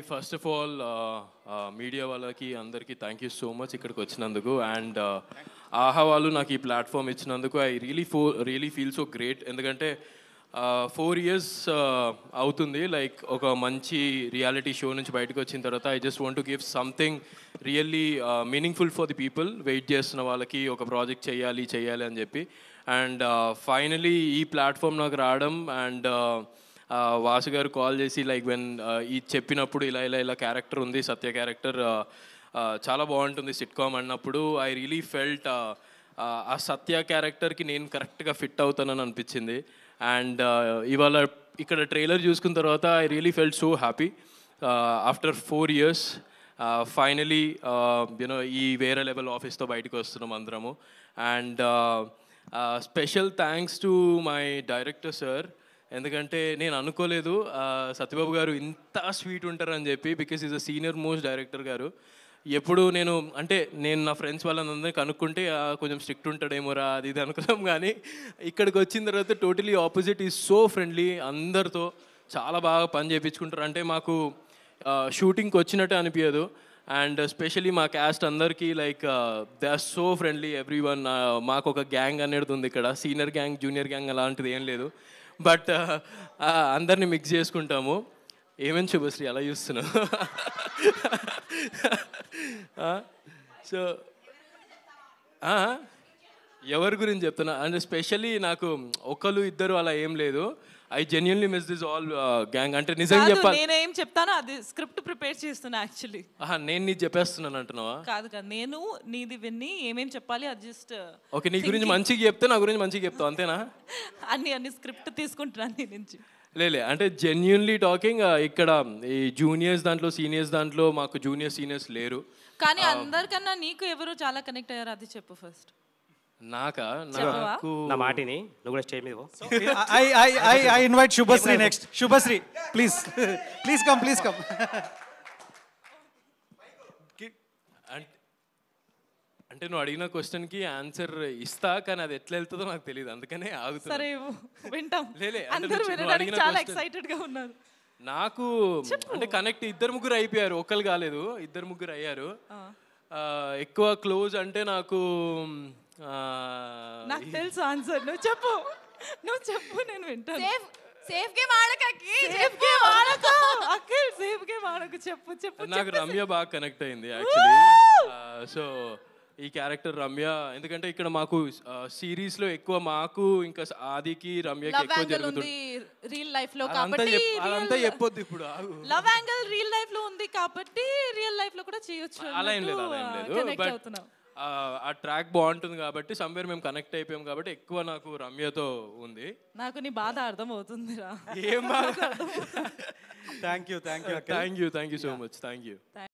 First of all media వాళ్ళకి అందరికీ thank you so much ఇక్కడికి వచ్చినందుకు. అండ్ ఆహా వాళ్ళు నాకు ఈ ప్లాట్ఫామ్ ఇచ్చినందుకు I really feel so great. ఎందుకంటే 4 years అవుతుంది లైక్ ఒక మంచి రియాలిటీ షో నుంచి బయటకు వచ్చిన తర్వాత I just want to give something really meaningful for the people. Wait చేస్తున్న వాళ్ళకి ఒక ప్రాజెక్ట్ చేయాలి అని చెప్పి. అండ్ ఫైనలీ ఈ ప్లాట్ఫామ్ నాకు రావడం అండ్ వాసు గారు కాల్ చేసి లైక్ వెన్ ఈ చెప్పినప్పుడు ఇలా క్యారెక్టర్ ఉంది, సత్య క్యారెక్టర్ చాలా బాగుంటుంది సిట్కామ్ అన్నప్పుడు ఐ రియలీ ఫెల్ట్ ఆ సత్య క్యారెక్టర్కి నేను కరెక్ట్గా ఫిట్ అవుతానని అనిపించింది. అండ్ ఇవాళ ఇక్కడ ట్రైలర్ చూసుకున్న తర్వాత I really felt so happy after 4 years finally you know ఈ వేరే లెవెల్ ఆఫీస్తో బయటకు వస్తున్నాం అందరము. And special thanks to my director sir. ఎందుకంటే నేను అనుకోలేదు సత్యబాబు గారు ఇంత స్వీట్ ఉంటారని చెప్పి, because is a senior most director గారు. ఎప్పుడు నేను నా ఫ్రెండ్స్ వాళ్ళందరినీ కనుక్కుంటే కొంచెం స్ట్రిక్ట్ ఉంటాడేమోరా అది ఇది అనుకున్నాం, కానీ ఇక్కడికి వచ్చిన తర్వాత totally opposite. Is so friendly, అందరితో చాలా బాగా పని చేయించుకుంటారు. అంటే మాకు షూటింగ్కి వచ్చినట్టే అనిపించదు. అండ్ స్పెషలీ మా క్యాస్ట్ అందరికీ like they are so friendly every one. మాకు ఒక గ్యాంగ్ అనేది ఉంది ఇక్కడ, సీనియర్ గ్యాంగ్ జూనియర్ గ్యాంగ్ అలాంటిది ఏం లేదు. బట్ అందరినీ మిక్స్ చేసుకుంటాము. ఏమని శుభశ్రీ అలా చూస్తున్నావు? సో ఎవరి గురించి చెప్తున్నా అంటే స్పెషల్లీ నాకు ఒకరు ఇద్దరు అలా ఏం లేదు. I genuinely miss this all gang. అంటే నిజంగా చెప్పాలి, నేనేం చెప్తానో అది స్క్రిప్ట్ ప్రిపేర్ చేస్తున్నా యాక్చువల్లీ. నేను నీది చెప్పేస్తున్నాను అంటున్నావా? కాదు నేను నీది విన్ని ఏమేం చెప్పాలి అది జస్ట్ ఓకే. నీ గురించి మంచిగా చెప్తే నా గురించి మంచిగా చెప్తావు అంతేనా? అన్ని స్క్రిప్ట్ తీసుకుంటున్నాను నీ నుంచి. లేలే అంటే జెన్యున్లీ టాకింగ్ ఇక్కడ ఈ జూనియర్స్ దాంట్లో సీనియర్స్ దాంట్లో మాకు సీనియర్స్ లేరు. కానీ అందరికన్నా నీకు ఎవరు చాలా కనెక్ట్ అయ్యారు అది చెప్పు ఫస్ట్. నాకు నా మాటిని నువ్వు కూడా స్టేజ్ మీద I invite Shubhasri next. Shubhasri, please come. అంటే నువ్వు అడిగిన క్వశ్చన్కి ఆన్సర్ ఇస్తా, కానీ అది ఎట్లా వెళ్తుందో నాకు తెలియదు, అందుకనే ఆగుతా. సరే వింటాం. లేలే అందరూ వినడానికి చాలా ఎక్సైటెడ్ గా ఉన్నారు. నాకు అంటే కనెక్ట్ 2-3 అయిపోయారు, ఒక్కరు కాలేదు, 2-3 అయ్యారు. ఎక్కువ క్లోజ్ అంటే నాకు తెలుసు ఆన్సర్. నువ్వు చెప్పు నేను వింటాను. సేఫ్ గేమ్ ఆడకకి, సేఫ్ గేమ్ ఆడకు. చెప్పు. నాకు రమ్య బాగా కనెక్ట్ అయింది యాక్చువల్లీ. సో ఈ క్యారెక్టర్ రమ్య, ఎందుకంటే ఇక్కడ మాకు సిరీస్ లో ఎక్కువ మాకు ఇంకా ఆదికి రమ్యకి ఎక్కువ జరుగుతుంది రియల్ లైఫ్ లో కాబట్టి. అదంతా చెప్పొద్దు ఇప్పుడు. లవ్ యాంగిల్ రియల్ లైఫ్ లో ఉంది కాబట్టి రియల్ లైఫ్ లో కూడా చేయొచ్చు. అలా ఏం లేదు. బట్ ఆ ట్రాక్ బాగుంటుంది కాబట్టి సమ్వేర్ మేము కనెక్ట్ అయిపోయాం కాబట్టి ఎక్కువ నాకు రమ్యతో ఉంది. నాకు నీ బాధ అర్థం అవుతుందిరా. ఏం బాధ? Thank you so much. Thank you.